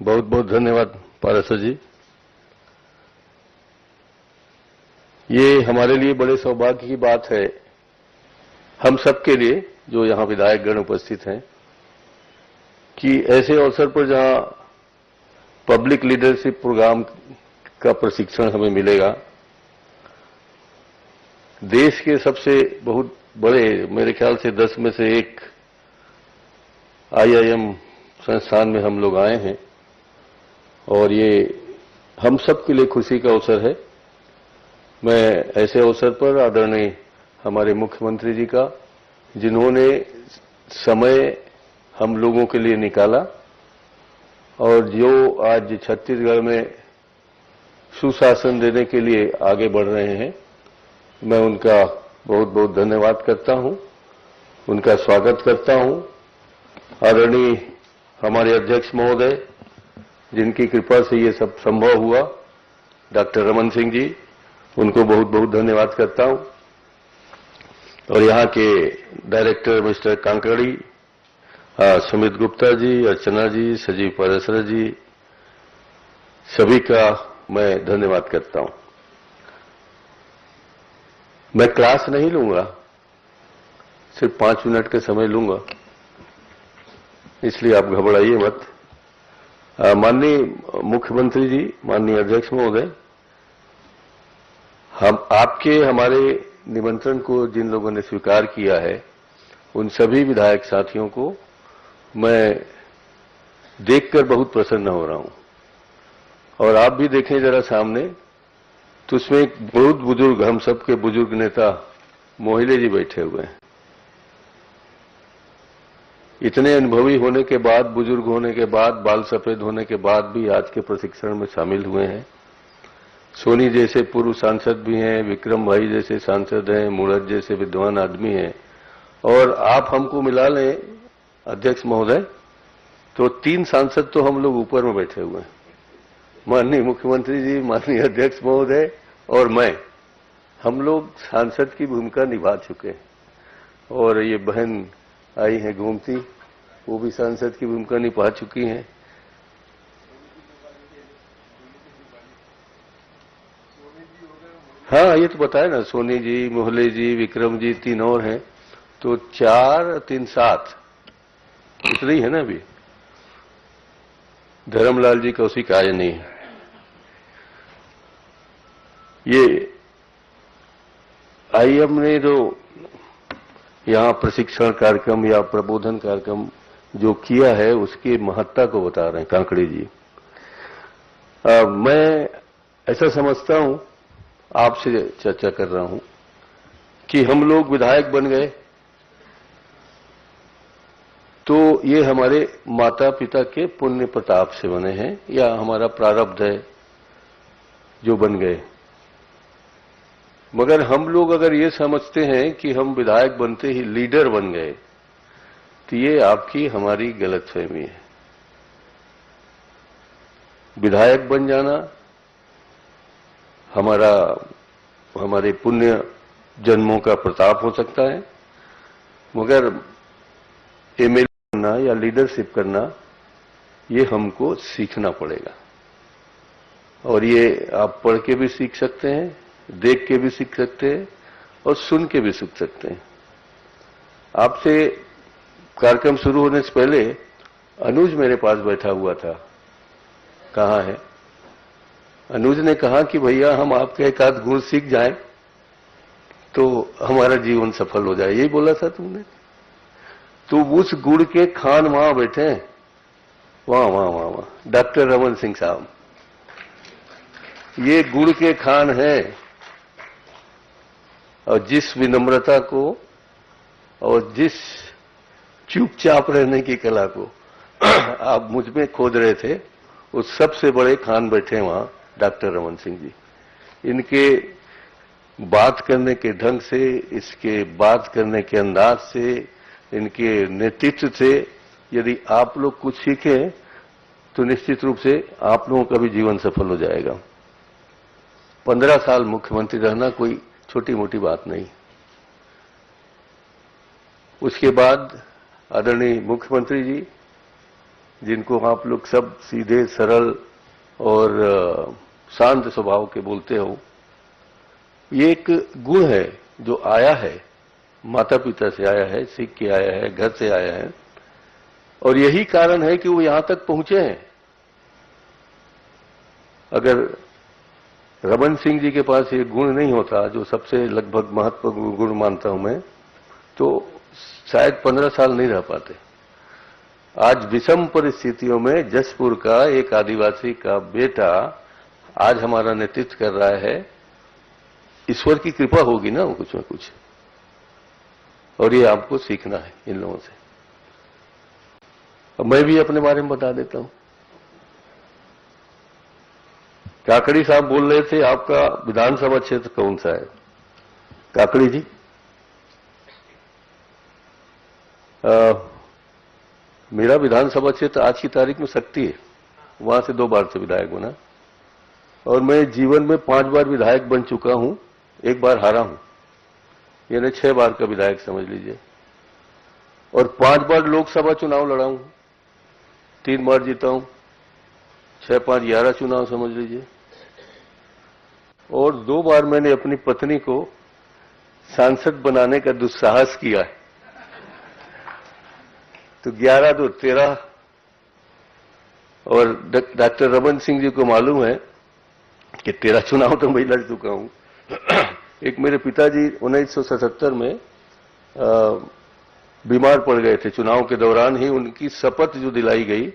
बहुत बहुत धन्यवाद पारसर जी। ये हमारे लिए बड़े सौभाग्य की बात है, हम सबके लिए जो यहाँ विधायकगण उपस्थित हैं, कि ऐसे अवसर पर जहाँ पब्लिक लीडरशिप प्रोग्राम का प्रशिक्षण हमें मिलेगा। देश के सबसे बहुत बड़े, मेरे ख्याल से 10 में से एक IIM संस्थान में हम लोग आए हैं और ये हम सब के लिए खुशी का अवसर है। मैं ऐसे अवसर पर आदरणीय हमारे मुख्यमंत्री जी का, जिन्होंने समय हम लोगों के लिए निकाला और जो आज छत्तीसगढ़ में सुशासन देने के लिए आगे बढ़ रहे हैं, मैं उनका बहुत बहुत धन्यवाद करता हूं, उनका स्वागत करता हूं। आदरणीय हमारे अध्यक्ष महोदय, जिनकी कृपा से ये सब संभव हुआ, डॉक्टर रमन सिंह जी, उनको बहुत बहुत धन्यवाद करता हूं। और यहाँ के डायरेक्टर मिस्टर कांकड़ी, सुमित गुप्ता जी, अर्चना जी, सजीव पारेसर जी, सभी का मैं धन्यवाद करता हूं। मैं क्लास नहीं लूंगा, सिर्फ 5 मिनट का समय लूंगा, इसलिए आप घबराइए मत। माननीय मुख्यमंत्री जी, माननीय अध्यक्ष महोदय, हम आपके हमारे निमंत्रण को जिन लोगों ने स्वीकार किया है, उन सभी विधायक साथियों को मैं देखकर बहुत प्रसन्न हो रहा हूं। और आप भी देखें जरा सामने, तो उसमें एक बहुत बुजुर्ग, हम सबके बुजुर्ग नेता मोहिले जी बैठे हुए हैं। इतने अनुभवी होने के बाद, बुजुर्ग होने के बाद, बाल सफेद होने के बाद भी आज के प्रशिक्षण में शामिल हुए हैं। सोनी जैसे पूर्व सांसद भी हैं, विक्रम भाई जैसे सांसद हैं, मूरत जैसे विद्वान आदमी हैं, और आप हमको मिला लें अध्यक्ष महोदय, तो 3 सांसद तो हम लोग ऊपर में बैठे हुए हैं। माननीय मुख्यमंत्री जी, माननीय अध्यक्ष महोदय और मैं, हम लोग सांसद की भूमिका निभा चुके हैं। और ये बहन आई हैं घूमती, वो भी सांसद की भूमिका निभा चुकी हैं। हाँ, ये तो बताया ना, सोनी जी, मोहले जी, विक्रम जी, 3 और हैं, तो 4 3 7 इतनी है ना। अभी धर्मलाल जी कौशिक आए नहीं है। ये IIM ने जो यहाँ प्रशिक्षण कार्यक्रम या प्रबोधन कार्यक्रम जो किया है, उसकी महत्ता को बता रहे हैं कांकड़ी जी। मैं ऐसा समझता हूं, आपसे चर्चा कर रहा हूं, कि हम लोग विधायक बन गए तो ये हमारे माता पिता के पुण्य प्रताप से बने हैं, या हमारा प्रारब्ध है जो बन गए। मगर हम लोग अगर ये समझते हैं कि हम विधायक बनते ही लीडर बन गए, तो ये आपकी हमारी गलतफहमी है। विधायक बन जाना हमारे पुण्य जन्मों का प्रताप हो सकता है, मगर MLA बनना या लीडरशिप करना, ये हमको सीखना पड़ेगा। और ये आप पढ़ के भी सीख सकते हैं, देख के भी सीख सकते हैं, और सुन के भी सीख सकते हैं। आपसे कार्यक्रम शुरू होने से पहले अनुज मेरे पास बैठा हुआ था। कहाँ है? अनुज ने कहा कि भैया हम आपके एक आध गुण सीख जाएं तो हमारा जीवन सफल हो जाए। यही बोला था तुमने। तो उस गुड़ के खान वहां बैठे हैं, वहां वहां वहां वहां डॉक्टर रमन सिंह साहब, ये गुड़ के खान है। और जिस विनम्रता को और जिस चुपचाप रहने की कला को आप मुझ में खोद रहे थे, उस सबसे बड़े खान बैठे वहां डॉक्टर रमन सिंह जी। इनके बात करने के ढंग से, इसके बात करने के अंदाज से, इनके नेतृत्व से यदि आप लोग कुछ सीखें तो निश्चित रूप से आप लोगों का भी जीवन सफल हो जाएगा। 15 साल मुख्यमंत्री रहना कोई छोटी मोटी बात नहीं। उसके बाद आदरणीय मुख्यमंत्री जी, जिनको आप लोग सब सीधे सरल और शांत स्वभाव के बोलते हो, ये एक गुण है जो आया है, माता पिता से आया है, सीख के आया है, घर से आया है, और यही कारण है कि वो यहां तक पहुंचे हैं। अगर रमन सिंह जी के पास ये गुण नहीं होता, जो सबसे लगभग महत्वपूर्ण गुण मानता हूं मैं, तो शायद 15 साल नहीं रह पाते। आज विषम परिस्थितियों में जसपुर का एक आदिवासी का बेटा आज हमारा नेतृत्व कर रहा है। ईश्वर की कृपा होगी ना कुछ में कुछ, और ये आपको सीखना है इन लोगों से। अब मैं भी अपने बारे में बता देता हूं। काकड़ी साहब बोल रहे थे आपका विधानसभा क्षेत्र कौन सा है? काकड़ी जी, मेरा विधानसभा क्षेत्र आज की तारीख में शक्ति है, वहां से 2 बार से विधायक बना, और मैं जीवन में 5 बार विधायक बन चुका हूं, 1 बार हारा हूं, यानी 6 बार का विधायक समझ लीजिए, और 5 बार लोकसभा चुनाव लड़ा हूं, 3 बार जीता हूं, 6, 5, 11 चुनाव समझ लीजिए, और 2 बार मैंने अपनी पत्नी को सांसद बनाने का दुस्साहस किया है, तो 11, 2, 13। और डॉक्टर रमन सिंह जी को मालूम है कि 13 चुनाव तो मैं लड़ चुका हूं। एक मेरे पिताजी 1977 में बीमार पड़ गए थे, चुनाव के दौरान ही उनकी शपथ जो दिलाई गई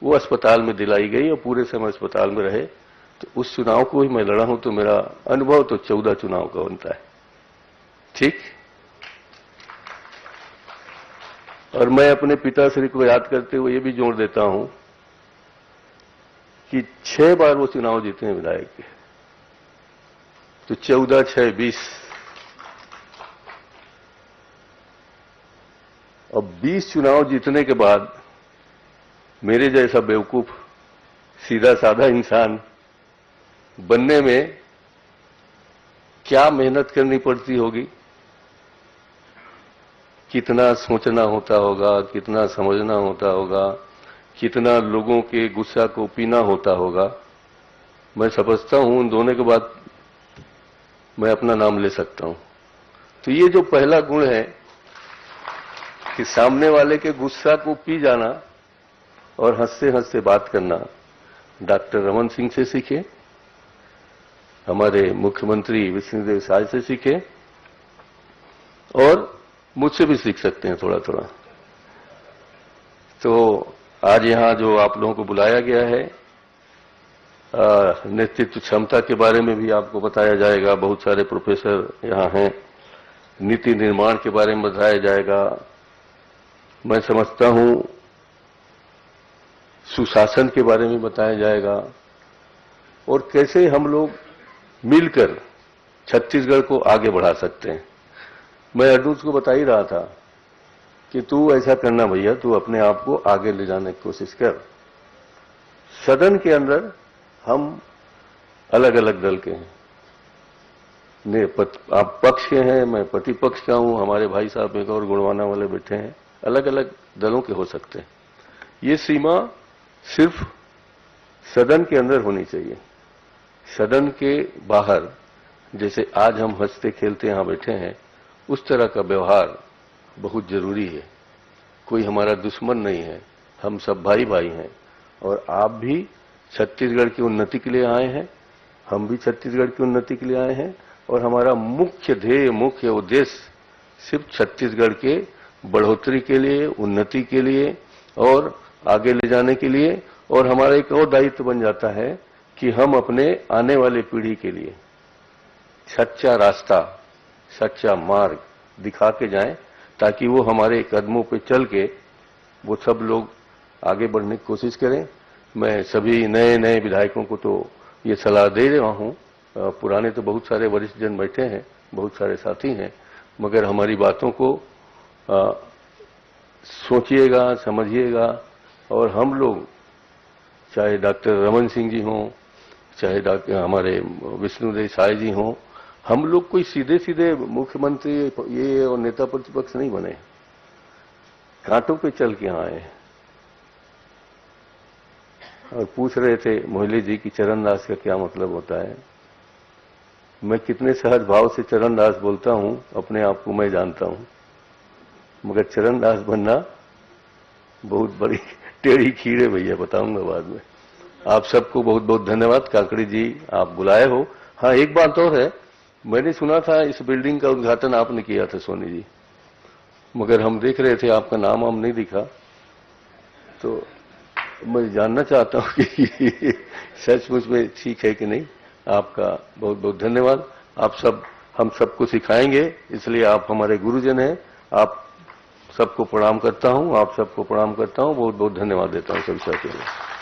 वो अस्पताल में दिलाई गई, और पूरे समय अस्पताल में रहे, तो उस चुनाव को ही मैं लड़ा हूं, तो मेरा अनुभव तो 14 चुनाव का बनता है। ठीक। और मैं अपने पिताश्री को याद करते हुए ये भी जोड़ देता हूं कि 6 बार वो चुनाव जीते हैं विधायक के, तो 14, 6, 20। अब 20 चुनाव जीतने के बाद मेरे जैसा बेवकूफ सीधा साधा इंसान बनने में क्या मेहनत करनी पड़ती होगी, कितना सोचना होता होगा, कितना समझना होता होगा, कितना लोगों के गुस्सा को पीना होता होगा। मैं समझता हूं उन दोनों के बाद मैं अपना नाम ले सकता हूं। तो ये जो पहला गुण है कि सामने वाले के गुस्सा को पी जाना और हंसते हंसते बात करना, डॉक्टर रमन सिंह से सीखे, हमारे मुख्यमंत्री विष्णुदेव साय से सीखे, और मुझसे भी सीख सकते हैं थोड़ा थोड़ा। तो आज यहां जो आप लोगों को बुलाया गया है, नेतृत्व क्षमता के बारे में भी आपको बताया जाएगा, बहुत सारे प्रोफेसर यहां हैं, नीति निर्माण के बारे में बताया जाएगा, मैं समझता हूं सुशासन के बारे में बताया जाएगा, और कैसे हम लोग मिलकर छत्तीसगढ़ को आगे बढ़ा सकते हैं। मैं अर्जुन को बता ही रहा था कि तू ऐसा करना भैया, तू अपने आप को आगे ले जाने की कोशिश कर। सदन के अंदर हम अलग अलग दल के हैं, आप पक्ष के हैं, मैं प्रतिपक्ष का हूं, हमारे भाई साहब एक और गुणवाना वाले बैठे हैं, अलग अलग दलों के हो सकते हैं। ये सीमा सिर्फ सदन के अंदर होनी चाहिए। सदन के बाहर जैसे आज हम हंसते खेलते यहां बैठे हैं, उस तरह का व्यवहार बहुत जरूरी है। कोई हमारा दुश्मन नहीं है, हम सब भाई भाई हैं, और आप भी छत्तीसगढ़ की उन्नति के लिए आए हैं, हम भी छत्तीसगढ़ की उन्नति के लिए आए हैं, और हमारा मुख्य ध्येय, मुख्य उद्देश्य सिर्फ छत्तीसगढ़ के बढ़ोतरी के लिए, उन्नति के लिए और आगे ले जाने के लिए। और हमारा एक और दायित्व बन जाता है कि हम अपने आने वाली पीढ़ी के लिए सच्चा रास्ता, सच्चा मार्ग दिखा के जाएं, ताकि वो हमारे कदमों पे चल के वो सब लोग आगे बढ़ने की कोशिश करें। मैं सभी नए नए विधायकों को तो ये सलाह दे रहा हूं, पुराने तो बहुत सारे वरिष्ठ जन बैठे हैं, बहुत सारे साथी हैं, मगर हमारी बातों को सोचिएगा, समझिएगा, और हम लोग चाहे डॉक्टर रमन सिंह जी हों, चाहे डॉक्टर हमारे विष्णुदेव साय जी हों, हम लोग कोई सीधे सीधे मुख्यमंत्री ये और नेता प्रतिपक्ष नहीं बने, कांटों पे चल के आए हैं। और पूछ रहे थे मोहिली जी कि चरणदास का क्या मतलब होता है। मैं कितने सहज भाव से चरणदास बोलता हूं, अपने आप को मैं जानता हूं, मगर चरणदास बनना बहुत बड़ी टेढ़ी खीर है भैया, बताऊंगा बाद में। आप सबको बहुत बहुत धन्यवाद। काकड़ी जी आप बुलाए हो। हाँ, एक बात और है, मैंने सुना था इस बिल्डिंग का उद्घाटन आपने किया था सोनी जी, मगर हम देख रहे थे आपका नाम हम नहीं दिखा, तो मैं जानना चाहता हूं कि सचमुच में ठीक है कि नहीं। आपका बहुत बहुत धन्यवाद। आप सब हम सबको सिखाएंगे, इसलिए आप हमारे गुरुजन हैं। आप सबको प्रणाम करता हूं, आप सबको प्रणाम करता हूं, बहुत बहुत धन्यवाद देता हूं सभी साथियों को।